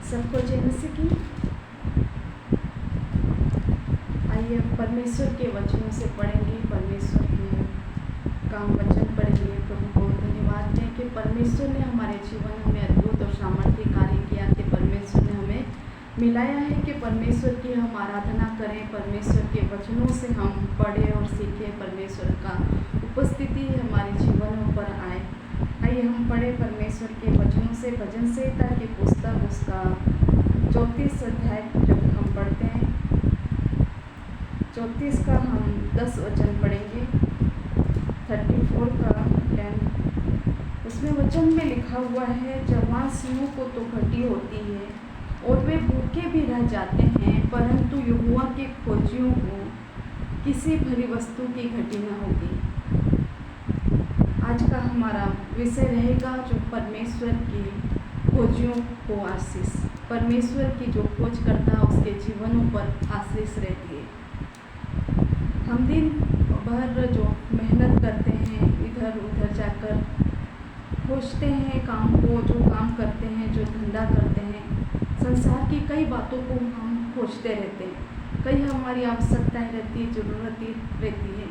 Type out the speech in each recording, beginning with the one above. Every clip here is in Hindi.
सबको जय मसीह की। आइए परमेश्वर के वचनों से पढ़ेंगे, परमेश्वर के काम वचन पढ़ेंगे। प्रभु को धन्यवाद दें कि परमेश्वर ने हमारे जीवन में अद्भुत और सामर्थ्य कार्य किया, कि परमेश्वर ने हमें मिलाया है कि परमेश्वर की हम आराधना करें, परमेश्वर के वचनों से हम पढ़ें और सीखें, परमेश्वर का उपस्थिति हमारे जीवनों पर आए। आइए हम पढ़ें परमेश्वर के वचनों से। भजन संहिता की पुस्तक उसका 34 अध्याय जब हम पढ़ते हैं, 34 का हम 10 वचन पढ़ेंगे, 34 का 10। उसमें वचन में लिखा हुआ है, जवान सिंहों को तो घटी होती है और वे भूखे भी रह जाते हैं, परंतु यहोवा के खोजियों को किसी भली वस्तु की घटी न होगी। आज का हमारा विषय रहेगा, जो परमेश्वर की खोजियों को आशीष। परमेश्वर की जो खोज करता है उसके जीवनों पर आशीष रहती है। हम दिन भर जो मेहनत करते हैं, इधर उधर जाकर खोजते हैं काम को, जो काम करते हैं, जो धंधा करते हैं, संसार की कई बातों को हम खोजते रहते हैं। कई हमारी आवश्यकताएं रहती है, ज़रूरतें रहती है,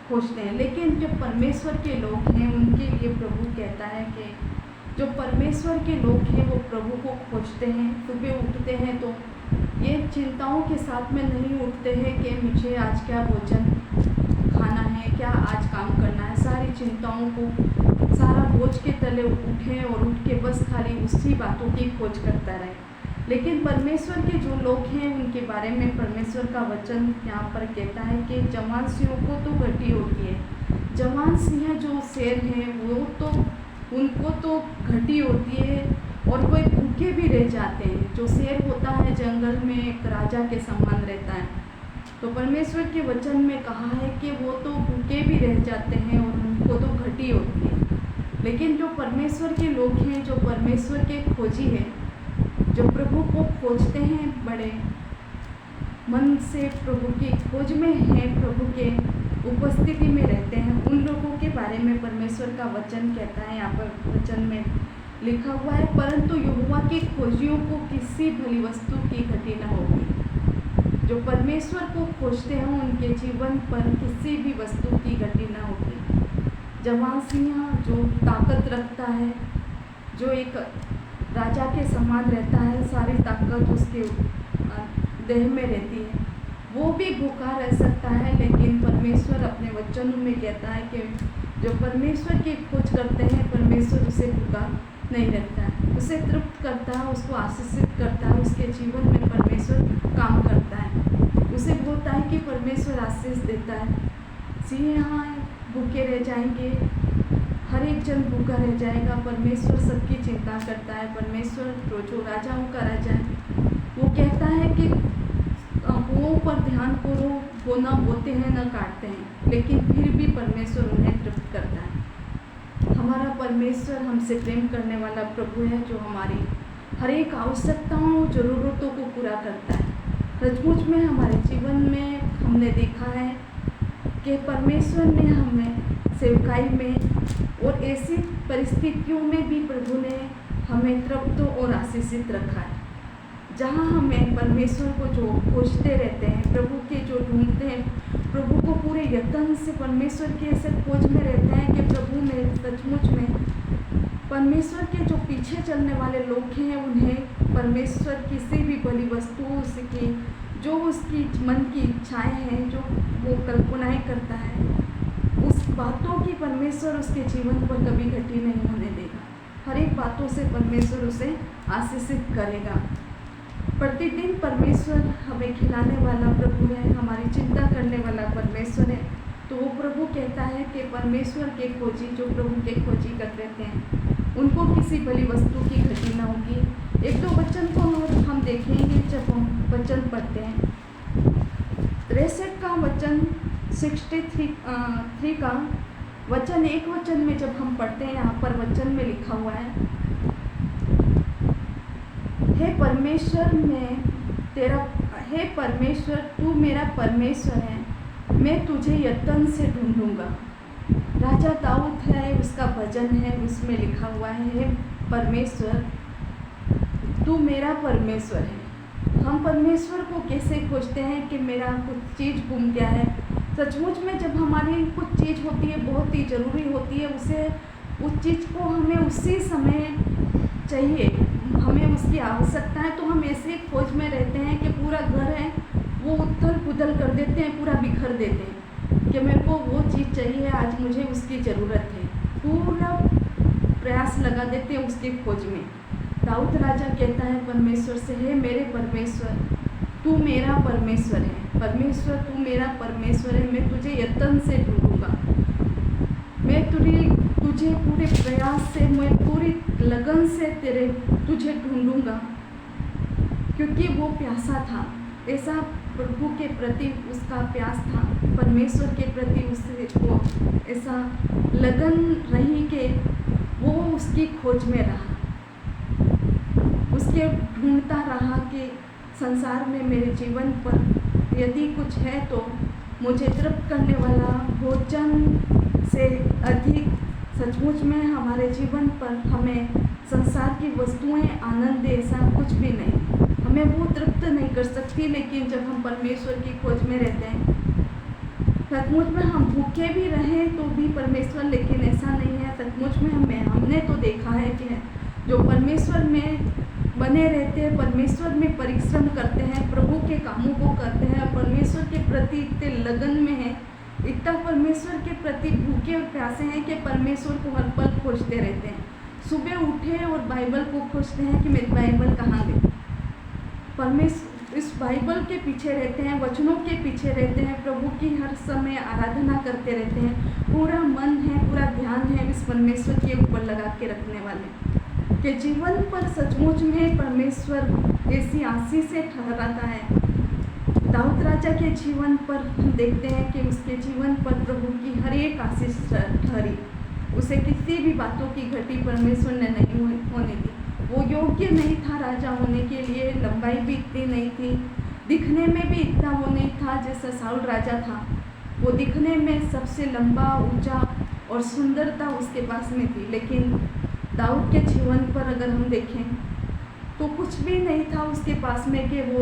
खोजते हैं। लेकिन जो परमेश्वर के लोग हैं उनके लिए प्रभु कहता है कि जो परमेश्वर के लोग हैं वो प्रभु को खोजते हैं। सुबह उठते हैं तो ये चिंताओं के साथ में नहीं उठते हैं कि मुझे आज क्या भोजन खाना है, क्या आज काम करना है। सारी चिंताओं को, सारा बोझ के तले उठे और उठ के बस खाली उसी बातों की खोज करता रहे। लेकिन परमेश्वर के जो लोग हैं उनके बारे में परमेश्वर का वचन यहाँ पर कहता है कि जवान सिंहों को तो घटी होती है। जवान सिंह जो शेर हैं वो तो उनको तो घटी होती है और वो भूखे भी रह जाते हैं। जो शेर होता है जंगल में एक राजा के समान रहता है, तो परमेश्वर के वचन में कहा है कि वो तो भूखे भी रह जाते हैं और उनको तो घटी होती है। लेकिन जो परमेश्वर के लोग हैं, जो परमेश्वर के खोजी हैं, जो प्रभु को खोजते हैं, बड़े मन से प्रभु की खोज में हैं, प्रभु के उपस्थिति में रहते हैं, उन लोगों के बारे में परमेश्वर का वचन कहता है। यहाँ पर वचन में लिखा हुआ है, परंतु यहोवा के खोजियों को किसी भली वस्तु की घटी न होगी। जो परमेश्वर को खोजते हैं उनके जीवन पर किसी भी वस्तु की घटी न होगी। जवान सिंह जो ताकत रखता है, जो एक राजा के समान रहता है, सारी ताकत उसके देह में रहती है, वो भी भूखा रह सकता है। लेकिन परमेश्वर अपने वचनों में कहता है कि जो परमेश्वर की खोज करते हैं, परमेश्वर उसे भूखा नहीं रखता है, उसे तृप्त करता है, उसको आशीषित करता है। उसके जीवन में परमेश्वर काम करता है, उसे बोलता है कि परमेश्वर आशीष देता है। सिंह यहाँ भूखे रह जाएंगे, हर एक जन भूखा रह जाएगा। परमेश्वर सबकी चिंता करता है। परमेश्वर जो राजाओं का राजा है वो कहता है कि कुओं पर ध्यान करो, वो ना बोते हैं ना काटते हैं, लेकिन फिर भी परमेश्वर उन्हें तृप्त करता है। हमारा परमेश्वर हमसे प्रेम करने वाला प्रभु है, जो हमारी हर एक आवश्यकताओं, ज़रूरतों को पूरा करता है। सचमुच में हमारे जीवन में हमने देखा है कि परमेश्वर ने हमें सेवकाई में और ऐसी परिस्थितियों में भी प्रभु ने हमें तृप्त और आशीषित रखा है। जहाँ हमें परमेश्वर को जो खोजते रहते हैं, प्रभु के जो ढूंढते हैं, प्रभु को पूरे यत्न से परमेश्वर के ऐसे खोज में रहते हैं कि प्रभु में सचमुच में परमेश्वर के जो पीछे चलने वाले लोग हैं उन्हें परमेश्वर किसी भी भली वस्तु, उसकी जो उसकी मन की इच्छाएं हैं, जो वो कल्पनाएं करता है, उस बातों की परमेश्वर उसके जीवन पर कभी घटी नहीं होने देगा। हर एक बातों से परमेश्वर उसे आशीषित करेगा। प्रतिदिन परमेश्वर हमें खिलाने वाला प्रभु है, हमारी चिंता करने वाला परमेश्वर है। तो वो प्रभु कहता है कि परमेश्वर के खोजी, जो प्रभु के खोजी कर रहते हैं, उनको किसी भली वस्तु की घटी न होगी। एक दो वचन को हम देखेंगे जब हम वचन पढ़ते हैं। 63 का वचन, 63 का वचन, एक वचन में जब हम पढ़ते हैं, यहाँ पर वचन में लिखा हुआ है, हे परमेश्वर तू मेरा परमेश्वर है, मैं तुझे यत्न से ढूंढूंगा। राजा दाऊद है, उसका भजन है, उसमें लिखा हुआ है, हे परमेश्वर तू मेरा परमेश्वर है। हम परमेश्वर को कैसे खोजते हैं कि मेरा कुछ चीज़ गुम गया है। सचमुच में जब हमारी कुछ चीज़ होती है, बहुत ही ज़रूरी होती है, उस चीज़ को हमें उसी समय चाहिए, हमें उसकी आवश्यकता है, तो हम ऐसे खोज में रहते हैं कि पूरा घर है वो उथल पुथल कर देते हैं, पूरा बिखर देते हैं कि मेरे को वो चीज़ चाहिए, आज मुझे उसकी ज़रूरत है। पूरा प्रयास लगा देते हैं उसकी खोज में। दाऊद राजा कहता है परमेश्वर से, हे मेरे परमेश्वर, तू मेरा परमेश्वर है। परमेश्वर तू मेरा परमेश्वर है, मैं तुझे यत्न से ढूंढूंगा, मैं तुझे पूरे प्रयास से, मैं पूरी लगन से तुझे ढूंढूंगा। क्योंकि वो प्यासा था, ऐसा प्रभु के प्रति उसका प्यास था, परमेश्वर के प्रति उससे वो ऐसा लगन रही कि वो उसकी खोज में रहा, उसके ढूंढता रहा कि संसार में मेरे जीवन पर यदि कुछ है तो मुझे तृप्त करने वाला भोजन से अधिक सचमुच में हमारे जीवन पर हमें संसार की वस्तुएं आनंद दे, ऐसा कुछ भी नहीं, हमें वो तृप्त नहीं कर सकती। लेकिन जब हम परमेश्वर की खोज में रहते हैं, सचमुच में हम भूखे भी रहें तो भी परमेश्वर, लेकिन ऐसा नहीं है। सचमुच में हमने तो देखा है कि जो परमेश्वर में बने रहते हैं, परमेश्वर में परिश्रम करते हैं, प्रभु के कामों को करते हैं, परमेश्वर के प्रति इतने लगन में है, इतना परमेश्वर के प्रति भूखे और प्यासे हैं कि परमेश्वर को हर पल खोजते रहते हैं। सुबह उठे और बाइबल को खोजते हैं कि मेरी बाइबल कहाँ गई। परमेश्वर इस बाइबल के पीछे रहते हैं, वचनों के पीछे रहते हैं, प्रभु की हर समय आराधना करते रहते हैं। पूरा मन है, पूरा ध्यान है इस परमेश्वर के ऊपर लगा के रखने वाले के जीवन पर सचमुच में परमेश्वर ऐसी आशीष से ठहराता है। दाऊद राजा के जीवन पर हम देखते हैं कि उसके जीवन पर प्रभु की हर एक आशीष ठहरी, उसे किसी भी बातों की घटी परमेश्वर ने नहीं होने दी। वो योग्य नहीं था राजा होने के लिए, लंबाई भी इतनी नहीं थी, दिखने में भी इतना वो नहीं था जैसा साउल राजा था। वो दिखने में सबसे लंबा, ऊंचा और सुंदरता उसके पास में थी, लेकिन दाऊद के जीवन पर अगर हम देखें तो कुछ भी नहीं था उसके पास में कि वो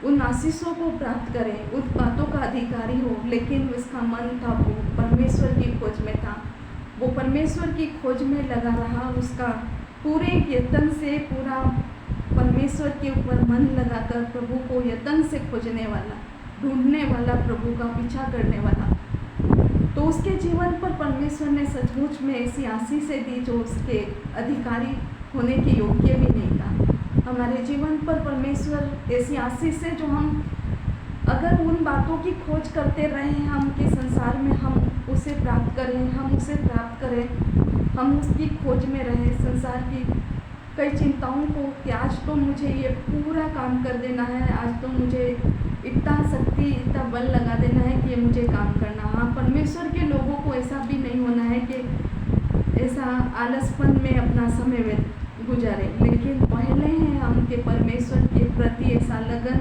उन आशीषों को प्राप्त करे, उन बातों का अधिकारी हो। लेकिन उसका मन था वो परमेश्वर की खोज में था, वो परमेश्वर की खोज में लगा रहा, उसका पूरे यत्न से पूरा परमेश्वर के ऊपर मन लगाकर प्रभु को यत्न से खोजने वाला, ढूंढने वाला, प्रभु का पीछा करने वाला। तो उसके जीवन पर परमेश्वर ने सचमुच में ऐसी आशीषें दी जो उसके अधिकारी होने के योग्य भी नहीं था। हमारे जीवन पर परमेश्वर ऐसी आशीष है जो हम अगर उन बातों की खोज करते रहें, हम के संसार में हम उसे प्राप्त करें, हम उसे प्राप्त करें, हम उसकी खोज में रहें, संसार की कई चिंताओं को कि आज तो मुझे ये पूरा काम कर देना है, आज तो मुझे इतना शक्ति, इतना बल लगा देना है कि ये मुझे काम करना। हाँ, परमेश्वर के लोगों को ऐसा भी नहीं होना है कि ऐसा आलसपन में अपना समय गुजारे, लेकिन पहले हैं हम के परमेश्वर के प्रति ऐसा लगन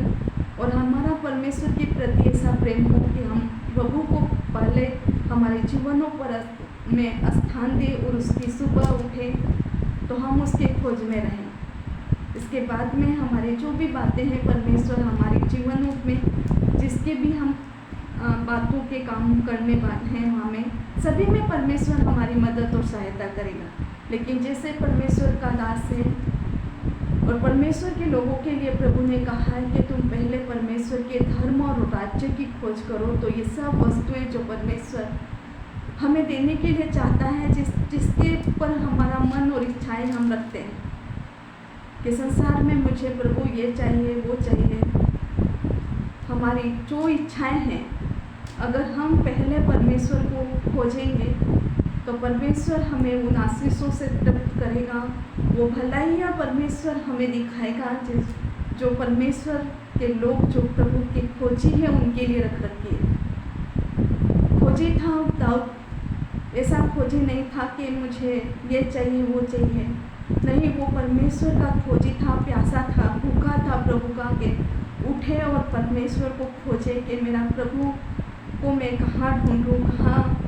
और हमारा परमेश्वर के प्रति ऐसा प्रेम हो कि हम प्रभु को पहले हमारे जीवनों पर में स्थान दें और उसकी सुबह उठे तो हम उसके खोज में रहें। इसके बाद में हमारी जो भी बातें हैं, परमेश्वर हमारे जीवनों में जिसके भी हम बातों के काम करने वाले हैं, हमें सभी में परमेश्वर हमारी मदद और सहायता करेगा। लेकिन जैसे परमेश्वर का दास है और परमेश्वर के लोगों के लिए प्रभु ने कहा है कि तुम पहले परमेश्वर के धर्म और राज्य की खोज करो, तो ये सब वस्तुएं जो परमेश्वर हमें देने के लिए चाहता है, जिसके पर हमारा मन और इच्छाएं हम रखते हैं कि संसार में मुझे प्रभु ये चाहिए, वो चाहिए, हमारी जो इच्छाएं हैं, अगर हम पहले परमेश्वर को खोजेंगे तो परमेश्वर हमें उन आशीषों से तृप्त करेगा। वो भलाइयाँ परमेश्वर हमें दिखाएगा जो परमेश्वर के लोग जो प्रभु के खोजी है उनके लिए रख रखी है। खोजी था दाऊद, ऐसा खोजी नहीं था कि मुझे ये चाहिए, वो चाहिए, नहीं, वो परमेश्वर का खोजी था, प्यासा था, भूखा था प्रभु का के उठे और परमेश्वर को खोजे कि मेरा प्रभु को मैं कहाँ ढूंढूं, कहाँ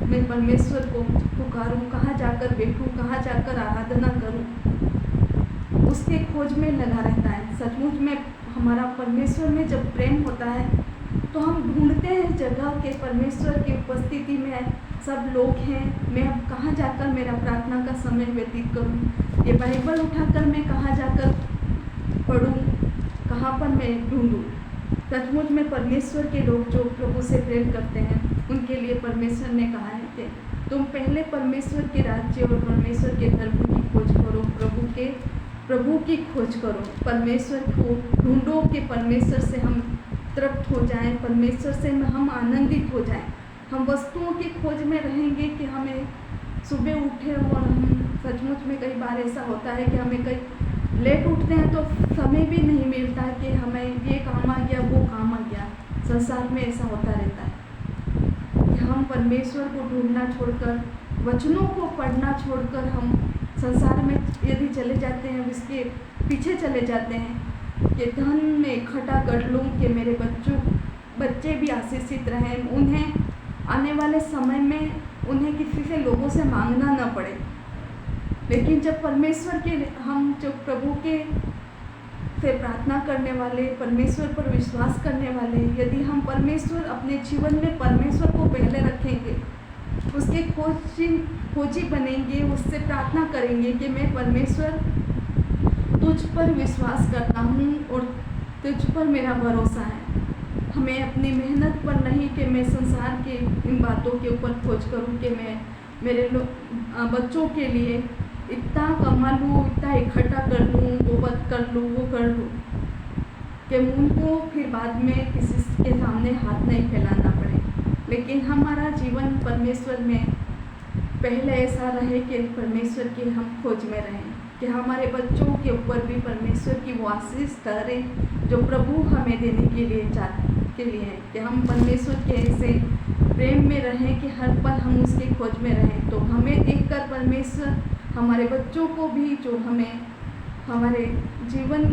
मैं परमेश्वर को पुकारूं, कहाँ जाकर बैठूं, कहाँ जाकर आराधना करूं। उसके खोज में लगा रहता है। सचमुच में हमारा परमेश्वर में जब प्रेम होता है तो हम ढूंढते हैं जगह के परमेश्वर की उपस्थिति में सब लोग हैं, मैं अब कहाँ जाकर मेरा प्रार्थना का समय व्यतीत करूँ, ये बाइबल उठाकर मैं कहाँ जाकर पढ़ूँ, कहाँ पर मैं ढूंढूँ। सचमुच में परमेश्वर के लोग जो प्रभु से प्रेम करते हैं उनके लिए परमेश्वर ने कहा है कि तुम पहले परमेश्वर के राज्य और परमेश्वर के धर्म की खोज करो, प्रभु की खोज करो, परमेश्वर को ढूंढो कि परमेश्वर से हम तृप्त हो जाएं, परमेश्वर से हम आनंदित हो जाएं। हम वस्तुओं की खोज में रहेंगे कि हमें सुबह उठे और हम सचमुच में कई बार ऐसा होता है कि हमें कई लेट उठते हैं तो समय भी नहीं मिलता कि हमें ये काम आ गया वो काम आ गया। संसार में ऐसा होता रहता है कि हम परमेश्वर को ढूंढना छोड़कर, वचनों को पढ़ना छोड़कर हम संसार में यदि चले जाते हैं, उसके पीछे चले जाते हैं कि धन में इकट्ठा कर लूँ कि मेरे बच्चे भी आशीषित रहें, उन्हें आने वाले समय में उन्हें किसी से लोगों से मांगना न पड़े। लेकिन जब परमेश्वर के हम जो प्रभु के से प्रार्थना करने वाले, परमेश्वर पर विश्वास करने वाले, यदि हम परमेश्वर अपने जीवन में परमेश्वर को पहले रखेंगे, उसके खोजी बनेंगे, उससे प्रार्थना करेंगे कि मैं परमेश्वर तुझ पर विश्वास करता हूँ और तुझ पर मेरा भरोसा है। हमें अपनी मेहनत पर नहीं कि मैं संसार के इन बातों के ऊपर खोज करूँ कि मैं मेरे बच्चों के लिए इतना कमा लूँ, इतना इकट्ठा कर लूँ, वो कर लूँ कि उनको फिर बाद में किसी के सामने हाथ नहीं फैलाना पड़े। लेकिन हमारा जीवन परमेश्वर में पहले ऐसा रहे कि परमेश्वर की हम खोज में रहें, कि हमारे बच्चों के ऊपर भी परमेश्वर की वो आशीष करें जो प्रभु हमें देने के लिए है, कि हम परमेश्वर के ऐसे प्रेम में रहें कि हर पल हम उसके खोज में रहें। तो हमें देखकर परमेश्वर हमारे बच्चों को भी, जो हमें हमारे जीवन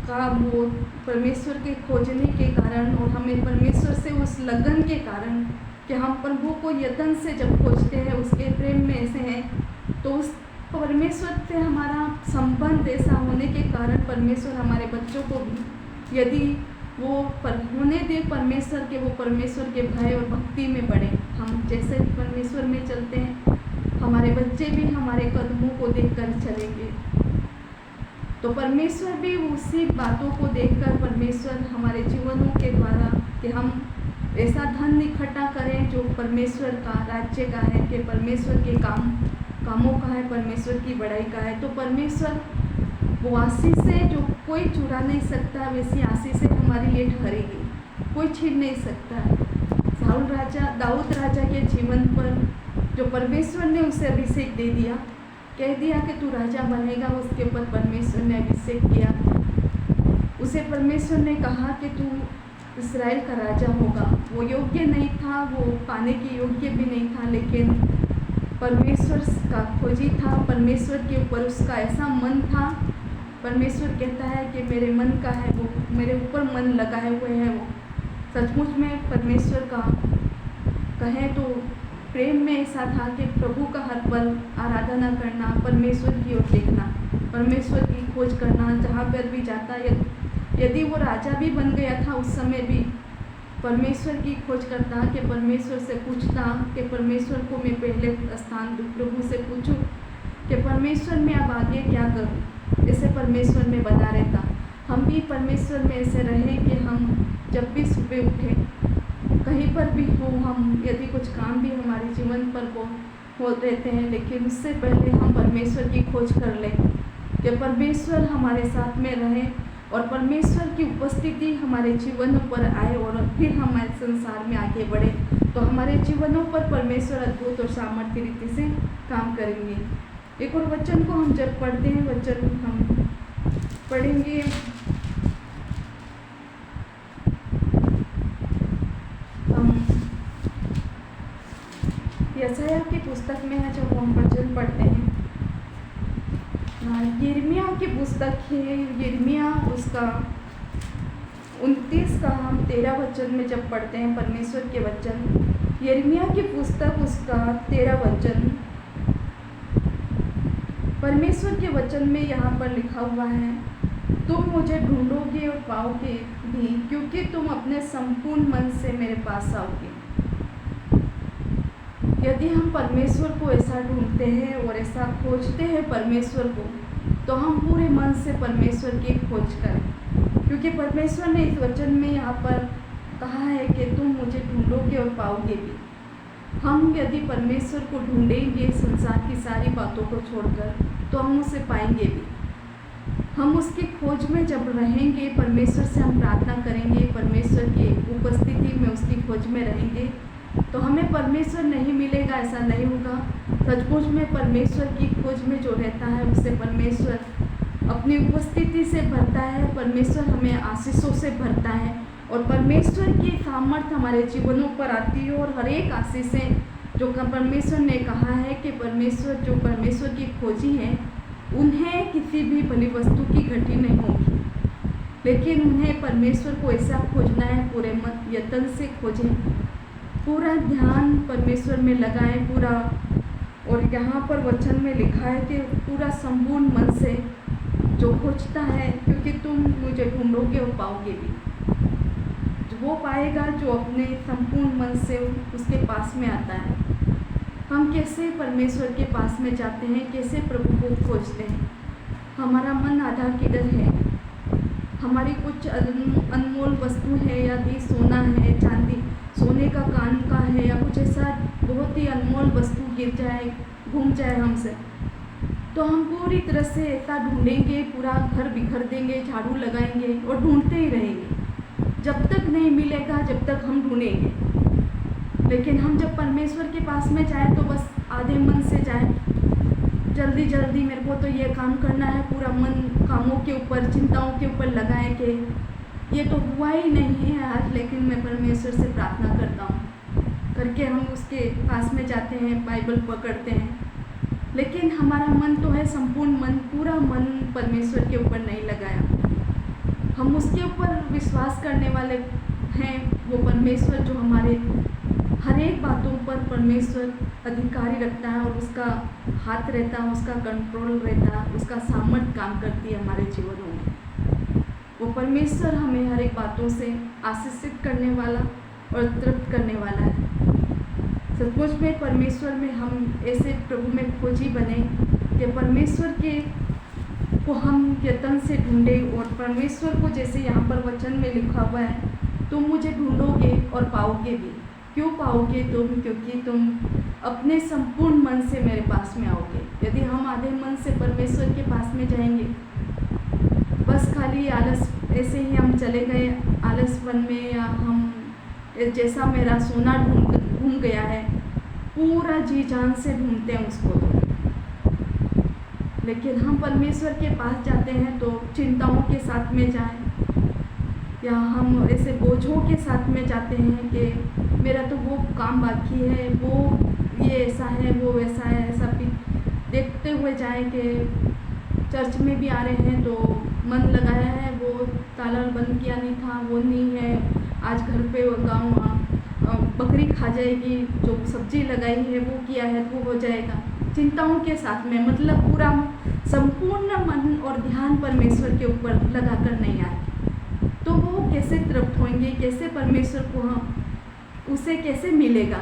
का वो परमेश्वर के खोजने के कारण और हमें परमेश्वर से उस लगन के कारण कि हम प्रभु को यत्न से जब खोजते हैं, उसके प्रेम में ऐसे हैं, तो उस परमेश्वर से हमारा संबंध ऐसा होने के कारण परमेश्वर हमारे बच्चों को भी, यदि वो होने दे परमेश्वर के, वो परमेश्वर के भय और भक्ति में बढ़े। हम जैसे परमेश्वर में चलते हैं, हमारे बच्चे भी हमारे कदमों को देखकर चलेंगे। तो परमेश्वर भी उसी बातों को देखकर परमेश्वर हमारे जीवनों के द्वारा कि हम ऐसा धन इकट्ठा करें जो परमेश्वर का राज्य का है, कि परमेश्वर के कामों का है, परमेश्वर की बड़ाई का है। तो परमेश्वर वो आशीष से जो कोई चुरा नहीं सकता, वैसी आशीष से हमारे लिए ठहरेगी, कोई छीन नहीं सकता। दाऊद राजा के जीवन पर जो परमेश्वर ने उसे अभिषेक दे दिया, कह दिया कि तू राजा बनेगा, उसके ऊपर परमेश्वर ने अभिषेक किया। उसे परमेश्वर ने कहा कि तू इस्राएल का राजा होगा। वो योग्य नहीं था, वो पाने के योग्य भी नहीं था, लेकिन परमेश्वर का खोजी था, परमेश्वर के ऊपर उसका ऐसा मन था। परमेश्वर कहता है कि मेरे मन का है, वो मेरे ऊपर मन लगाए हुए हैं। वो सचमुच में परमेश्वर का कहें तो प्रेम में ऐसा था कि प्रभु का हर पल आराधना करना, परमेश्वर की ओर देखना, परमेश्वर की खोज करना, जहाँ पर भी जाता, यदि वो राजा भी बन गया था उस समय भी परमेश्वर की खोज करता, कि परमेश्वर से पूछता कि परमेश्वर को मैं पहले स्थान दूँ, प्रभु से पूछूं कि परमेश्वर मैं अब आगे क्या करूं। ऐसे परमेश्वर में बना रहता। हम भी परमेश्वर में ऐसे रहें कि हम जब भी सुबह उठें, कहीं पर भी हो, हम यदि कुछ काम भी हमारे जीवन पर हो रहते हैं, लेकिन उससे पहले हम परमेश्वर की खोज कर लें कि परमेश्वर हमारे साथ में रहे और परमेश्वर की उपस्थिति हमारे जीवनों पर आए और फिर हमारे संसार में आगे बढ़े, तो हमारे जीवनों पर परमेश्वर अद्भुत और सामर्थ्य रीति से काम करेंगे। एक और वचन को हम जब पढ़ते हैं, वचन हम पढ़ेंगे यशायाह की पुस्तक में है, जब हम वचन पढ़ते हैं, यिर्मयाह की पुस्तक है, यिर्मयाह उसका 29 का हम 13 वचन में जब पढ़ते हैं परमेश्वर के वचन, यिर्मयाह की पुस्तक उसका 13 वचन, परमेश्वर के वचन में यहाँ पर लिखा हुआ है, तुम मुझे ढूंढोगे और पाओगे भी, क्योंकि तुम अपने संपूर्ण मन से मेरे पास आओगे। यदि हम परमेश्वर को ऐसा ढूंढते हैं और ऐसा खोजते हैं परमेश्वर को, तो हम पूरे मन से परमेश्वर की खोज करें, क्योंकि परमेश्वर ने इस वचन में यहाँ पर कहा है कि तुम मुझे ढूंढोगे और पाओगे भी। हम यदि परमेश्वर को ढूंढेंगे संसार की सारी बातों को छोड़कर, तो हम उसे पाएंगे भी। हम उसकी खोज में जब रहेंगे, परमेश्वर से हम प्रार्थना करेंगे, परमेश्वर की उपस्थिति में उसकी खोज में रहेंगे, तो हमें परमेश्वर नहीं मिलेगा ऐसा नहीं होगा। सचमुच में परमेश्वर की खोज में जो रहता है उसे परमेश्वर अपनी उपस्थिति से भरता है, परमेश्वर हमें आशीषों से भरता है और परमेश्वर की सामर्थ्य हमारे जीवनों पर आती है। और हर एक आशीषें जो परमेश्वर ने कहा है कि परमेश्वर की खोजी हैं, उन्हें किसी भी भली वस्तु की घटी नहीं होगी, लेकिन उन्हें परमेश्वर को ऐसा खोजना है, पूरे यत्न से खोजें, पूरा ध्यान परमेश्वर में लगाएं पूरा। और यहाँ पर वचन में लिखा है कि पूरा संपूर्ण मन से जो खोजता है, क्योंकि तुम मुझे ढूंढोगे और पाओगे भी। वो पाएगा जो अपने संपूर्ण मन से उसके पास में आता है। हम कैसे परमेश्वर के पास में जाते हैं, कैसे प्रभु को खोजते हैं? हमारा मन आधा किधर है, हमारी कुछ अनमोल वस्तु है, यदि सोना है, चांदी, सोने का कान का है, या कुछ ऐसा बहुत ही अनमोल वस्तु गिर जाए, घूम जाए हमसे, तो हम पूरी तरह से ऐसा ढूंढेंगे, पूरा घर बिखर देंगे, झाड़ू लगाएंगे और ढूंढते ही रहेंगे जब तक नहीं मिलेगा, जब तक हम ढूंढेंगे। लेकिन हम जब परमेश्वर के पास में जाएं तो बस आधे मन से जाएं, जल्दी जल्दी मेरे को तो ये काम करना है, पूरा मन कामों के ऊपर, चिंताओं के ऊपर लगाएं कि ये तो हुआ ही नहीं है आज, लेकिन मैं परमेश्वर से प्रार्थना करता हूँ करके हम उसके पास में जाते हैं, बाइबल पकड़ते हैं, लेकिन हमारा मन तो है संपूर्ण मन, पूरा मन परमेश्वर के ऊपर नहीं लगाया। हम उसके ऊपर विश्वास करने वाले हैं, वो परमेश्वर जो हमारे हर एक बातों पर परमेश्वर अधिकारी रखता है और उसका हाथ रहता है, उसका कंट्रोल रहता है, उसका सामर्थ्य काम करती है हमारे जीवनों में। वो परमेश्वर हमें हर एक बातों से आशीषित करने वाला और तृप्त करने वाला है। सचमुच में परमेश्वर में हम ऐसे प्रभु में खोजी बने कि परमेश्वर के को हम यत्न से ढूंढें और परमेश्वर को, जैसे यहाँ पर वचन में लिखा हुआ है, तुम मुझे ढूंढोगे और पाओगे भी। क्यों पाओगे तुम? क्योंकि तुम अपने संपूर्ण मन से मेरे पास में आओगे। यदि हम आधे मन से परमेश्वर के पास में जाएंगे, बस खाली आलस ऐसे ही हम चले गए आलसपन में, या हम जैसा मेरा सोना ढूंढ गया है, पूरा जी जान से ढूंढते हैं उसको, लेकिन हम परमेश्वर के पास जाते हैं तो चिंताओं के साथ में जाएं, या हम ऐसे बोझों के साथ में जाते हैं कि मेरा तो वो काम बाकी है, वो ये ऐसा है, वो वैसा है, ऐसा भी देखते हुए जाएं कि चर्च में भी आ रहे हैं तो मन लगाया है, वो ताला बंद किया नहीं था, वो नहीं है, आज घर पे गाँव बकरी खा जाएगी, जो सब्जी लगाई है वो किया है वो हो जाएगा, चिंताओं के साथ में, मतलब पूरा संपूर्ण मन और ध्यान परमेश्वर के ऊपर लगाकर नहीं आते, तो वो कैसे तृप्त होंगे, कैसे परमेश्वर को हम उसे कैसे मिलेगा?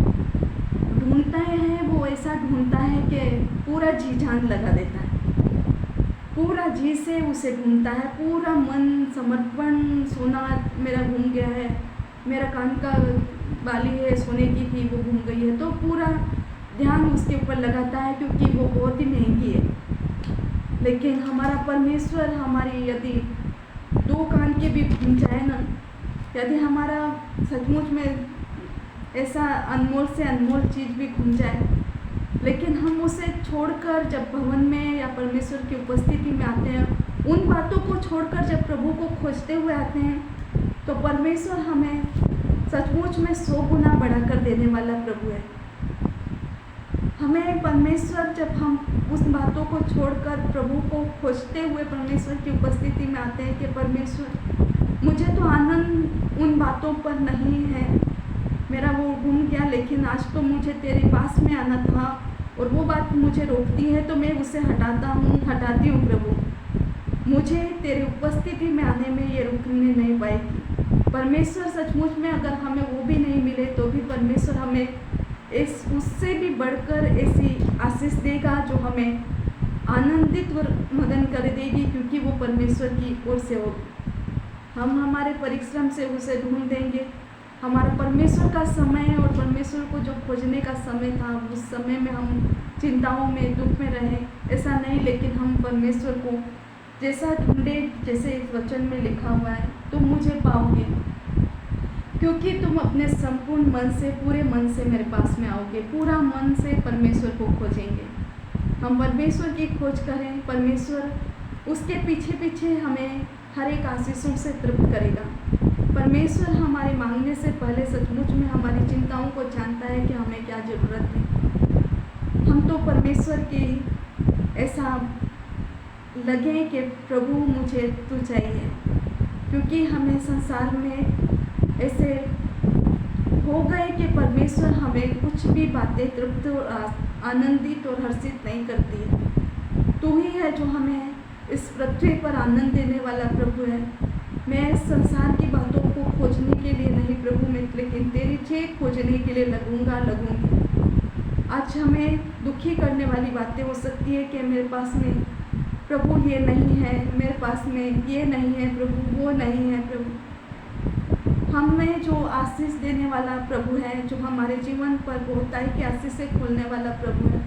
ढूंढता है वो, ऐसा ढूंढता है कि पूरा जी जान लगा देता है, पूरा जी से उसे ढूंढता है, पूरा मन समर्पण। सोना मेरा घूम गया है, मेरा कान का बाली है सोने की थी वो घूम गई है, तो पूरा ध्यान उसके ऊपर लगाता है, क्योंकि वो बहुत ही महंगी है। लेकिन हमारा परमेश्वर हमारी यदि दो कान के भी घूम जाए ना, यदि हमारा सचमुच में ऐसा अनमोल से अनमोल चीज़ भी घूम जाए, लेकिन हम उसे छोड़कर जब भवन में या परमेश्वर की उपस्थिति में आते हैं, उन बातों को छोड़कर जब प्रभु को खोजते हुए आते हैं, तो परमेश्वर हमें सचमुच में 100 गुना बढ़ाकर देने वाला प्रभु है। हमें परमेश्वर, जब हम उस बातों को छोड़कर प्रभु को खोजते हुए परमेश्वर की उपस्थिति में आते हैं कि परमेश्वर मुझे तो आनंद उन बातों पर नहीं है, मेरा वो घूम गया, लेकिन आज तो मुझे तेरे पास में आना था और वो बात मुझे रोकती है तो मैं उसे हटाती हूँ प्रभु। मुझे तेरी उपस्थिति में आने में ये रुकने नहीं पाएगी। परमेश्वर सचमुच में अगर हमें वो भी नहीं मिले तो भी परमेश्वर हमें उससे भी बढ़कर ऐसी आशीष देगा जो हमें आनंदित और मगन कर देगी, क्योंकि वो परमेश्वर की ओर से होगी। हम हमारे परिश्रम से उसे ढूंढेंगे। हमारा परमेश्वर का समय और परमेश्वर को जो खोजने का समय था, उस समय में हम चिंताओं में, दुख में रहे, ऐसा नहीं, लेकिन हम परमेश्वर को जैसा ढूंढे, जैसे इस वचन में लिखा हुआ है, तुम मुझे पाओगे क्योंकि तुम अपने संपूर्ण मन से, पूरे मन से मेरे पास में आओगे। पूरा मन से परमेश्वर को खोजेंगे। हम परमेश्वर की खोज करें, परमेश्वर उसके पीछे पीछे हमें हर एक आशीषों से तृप्त करेगा। परमेश्वर हमारे मांगने से पहले सचमुच में हमारी चिंताओं को जानता है कि हमें क्या ज़रूरत है। हम तो परमेश्वर की ऐसा लगे कि प्रभु मुझे तू चाहिए, क्योंकि हमें संसार में ऐसे हो गए कि परमेश्वर हमें कुछ भी बातें तृप्त और आनंदित और हर्षित नहीं करती है। तू ही है जो हमें इस पृथ्वी पर आनंद देने वाला प्रभु है। मैं संसार की बातों को खोजने के लिए नहीं प्रभु, मैं लेकिन तेरी चीज़ खोजने के लिए लगूंगी। आज हमें दुखी करने वाली बातें हो सकती है कि मेरे पास में प्रभु ये नहीं है, मेरे पास में ये नहीं है प्रभु, वो नहीं है प्रभु। हमें जो आशीष देने वाला प्रभु है, जो हमारे जीवन पर होता है कि आशीष से खोलने वाला प्रभु है,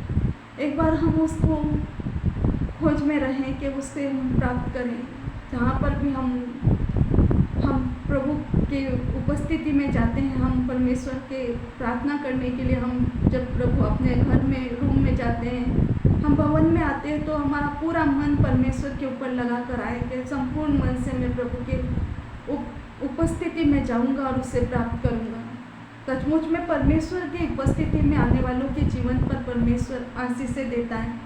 एक बार हम उसको खोज में रहें कि उससे हम प्राप्त करें। जहाँ पर भी हम प्रभु के उपस्थिति में जाते हैं, हम परमेश्वर के प्रार्थना करने के लिए, हम जब प्रभु अपने घर में, रूम में जाते हैं, हम भवन में आते हैं, तो हमारा पूरा मन परमेश्वर के ऊपर लगा कर आए कि संपूर्ण मन से मैं प्रभु के उपस्थिति में जाऊंगा और उसे प्राप्त करूंगा। सचमुच में परमेश्वर की उपस्थिति में आने वालों के जीवन पर परमेश्वर आशीषें देता है।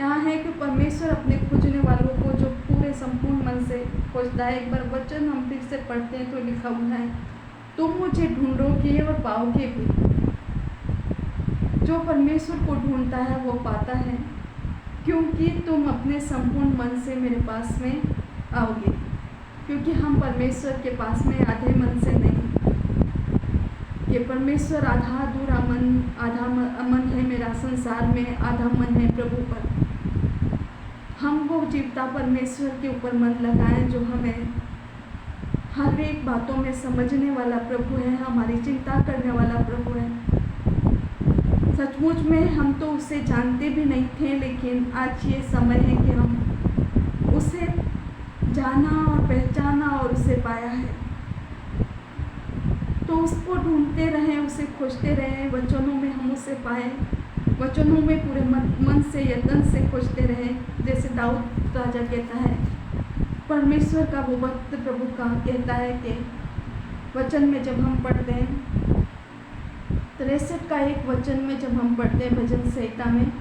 यहाँ है कि परमेश्वर अपने खोजने वालों को जो पूरे संपूर्ण मन से खोजता है। एक बार वचन हम फिर से पढ़ते हैं तो लिखा हुआ है, तुम मुझे ढूंढोगे और पाओगे भी। जो परमेश्वर को ढूंढता है वो पाता है, क्योंकि तुम अपने संपूर्ण मन से मेरे पास में आओगे। क्योंकि हम परमेश्वर के पास में आधे मन से नहीं, ये परमेश्वर आधा अधूरा मन, आधा मन है मेरा संसार में, आधा मन है प्रभु पर। हम वो जीवता परमेश्वर के ऊपर मन लगाएं जो हमें हर एक बातों में समझने वाला प्रभु है, हमारी चिंता करने वाला प्रभु है। सचमुच में हम तो उसे जानते भी नहीं थे, लेकिन आज ये समय है कि हम उसे जाना और पहचाना और उसे पाया है। तो उसको ढूंढते रहें, उसे खोजते रहें, वचनों में हम उसे पाएं, वचनों में पूरे मन से, यत्न से खोजते रहें। जैसे दाऊद राजा कहता है, परमेश्वर का वो भक्त प्रभु का कहता है कि वचन में जब हम पढ़ते हैं 63 का एक वचन में जब हम पढ़ते हैं भजन संहिता में,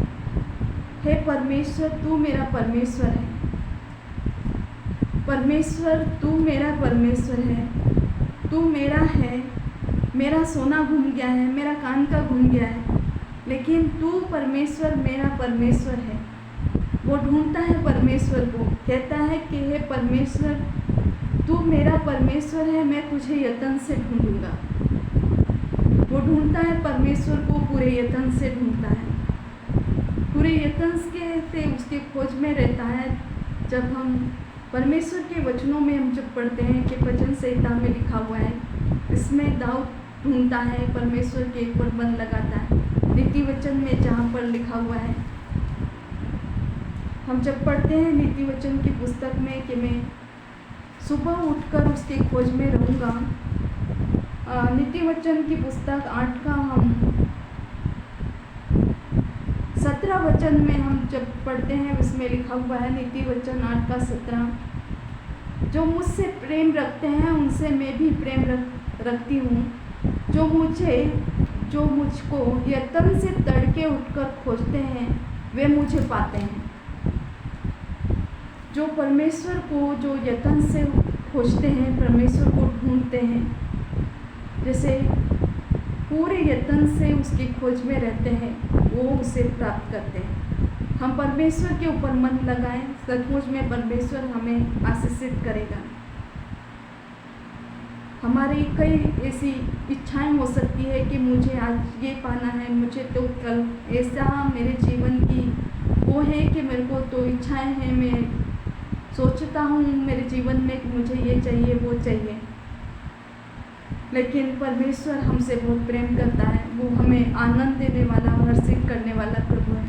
हे परमेश्वर तू मेरा परमेश्वर है, परमेश्वर तू मेरा परमेश्वर है, तू मेरा है। मेरा सोना घूम गया है, मेरा कान का घूम गया है, लेकिन तू परमेश्वर मेरा परमेश्वर है। वो ढूंढता है परमेश्वर को, कहता है कि हे परमेश्वर तू मेरा परमेश्वर है, मैं तुझे यत्न से ढूंढूंगा। वो ढूंढता है परमेश्वर को, पूरे यत्न से ढूंढता है, पूरे यत्न से उसके खोज में रहता है। जब हम परमेश्वर के वचनों में हम जब पढ़ते हैं कि भजन संहिता में लिखा हुआ है, इसमें दाऊद ढूंढता है परमेश्वर के ऊपर मन लगाता है। नीति वचन में जहाँ पर लिखा हुआ है, हम जब पढ़ते हैं नीति वचन की पुस्तक में कि मैं सुबह उठकर उसके खोज में रहूँगा। नीति वचन की पुस्तक 8 का हम 17 वचन में हम जब पढ़ते हैं, उसमें लिखा हुआ है नीति वचन 8 का 17, जो मुझसे प्रेम रखते हैं उनसे मैं भी प्रेम रखती हूँ, जो मुझको यत्न से तड़के उठकर खोजते हैं वे मुझे पाते हैं। जो परमेश्वर को जो यत्न से खोजते हैं, परमेश्वर को ढूंढते हैं, जैसे पूरे यत्न से उसकी खोज में रहते हैं, वो उसे प्राप्त करते हैं। हम परमेश्वर के ऊपर मन लगाएं, सचमुच में परमेश्वर हमें आशीषित करेगा। हमारी कई ऐसी इच्छाएं हो सकती है कि मुझे आज ये पाना है, मुझे तो कल ऐसा मेरे जीवन की वो है कि मेरे को तो इच्छाएं हैं, मैं सोचता हूँ मेरे जीवन में कि मुझे ये चाहिए वो चाहिए। लेकिन परमेश्वर हमसे बहुत प्रेम करता है, वो हमें आनंद देने वाला, हर्षित करने वाला प्रभु है।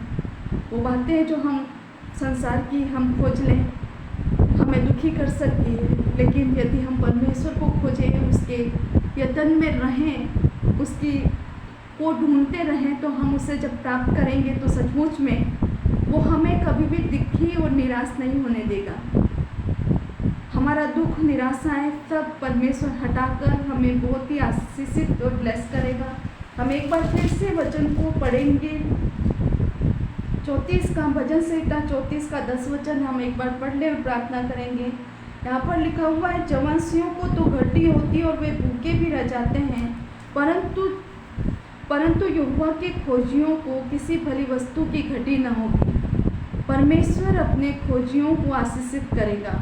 वो बातें जो हम संसार की हम खोज लें हमें दुखी कर सकती है, लेकिन यदि हम परमेश्वर को खोजें, उसके यत्न में रहें, उसकी को ढूंढते रहें, तो हम उसे जब प्राप्त करेंगे तो सचमुच में वो हमें कभी भी दुखी और निराश नहीं होने देगा। हमारा दुख, निराशाएं सब परमेश्वर हटाकर हमें बहुत ही आशीषित और ब्लेस करेगा। हम एक बार फिर से वचन को पढ़ेंगे, 34 का भजन संहिता 34 का 10 वचन हम एक बार पढ़ ले और प्रार्थना करेंगे। यहाँ पर लिखा हुआ है, जवानसियों को तो घटी होती और वे भूखे भी रह जाते हैं, परंतु यहोवा के खोजियों को किसी भली वस्तु की घटी न होगी। परमेश्वर अपने खोजियों को आशीषित करेगा,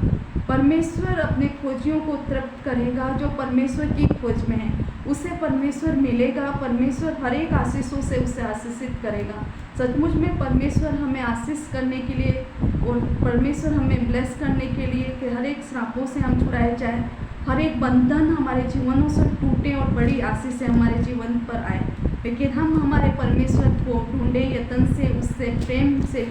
परमेश्वर अपने खोजियों को तृप्त करेगा। जो परमेश्वर की खोज में है उसे परमेश्वर मिलेगा, परमेश्वर हर एक आशीषों से उसे आशीषित करेगा। सचमुच में परमेश्वर हमें आशीष करने के लिए और परमेश्वर हमें ब्लेस करने के लिए कि हर एक श्रापों से हम छुड़ाए जाए, हर एक बंधन हमारे जीवनों से टूटे और बड़ी आशीष हमारे जीवन पर आए। लेकिन हम हमारे परमेश्वर को ढूंढे यत्न से, उससे प्रेम से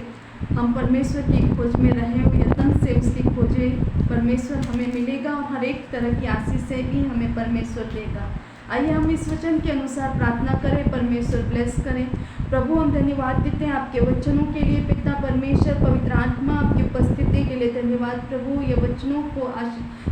हम परमेश्वर की खोज में रहें और यत्न से उसकी खोजे, परमेश्वर हमें मिलेगा और हर एक तरह की आशीष से भी हमें परमेश्वर देगा। आइए हम इस वचन के अनुसार प्रार्थना करें, परमेश्वर ब्लेस करें। प्रभु हम धन्यवाद देते हैं आपके वचनों के लिए। पिता परमेश्वर, पवित्र आत्मा, आपकी उपस्थिति के लिए धन्यवाद प्रभु। ये वचनों को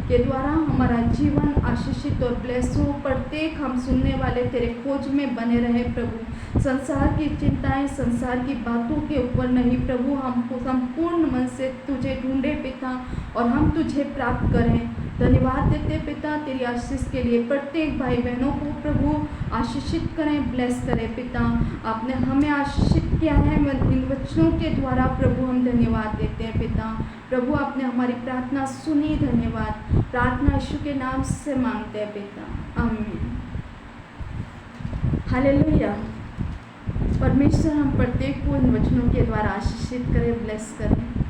के द्वारा हमारा जीवन आशीषित और ब्लेस हो, प्रत्येक हम सुनने वाले तेरे खोज में बने रहे प्रभु। संसार की चिंताएं, संसार की बातों के ऊपर नहीं प्रभु, हमको संपूर्ण मन से तुझे ढूंढे पिता और हम तुझे प्राप्त करें। धन्यवाद देते पिता तेरी आशीष के लिए। प्रत्येक भाई बहनों को प्रभु आशीषित करें, ब्लेस करें पिता। आपने हमें आशीषित किया है इन वचनों के द्वारा प्रभु, हम धन्यवाद देते हैं पिता। प्रभु आपने हमारी प्रार्थना सुनी, धन्यवाद। प्रार्थना यीशु के नाम से मांगते हैं पिता, आमीन। हालेलुया। परमेश्वर हम प्रत्येक को इन वचनों के द्वारा आशीषित करें, ब्लेस करें।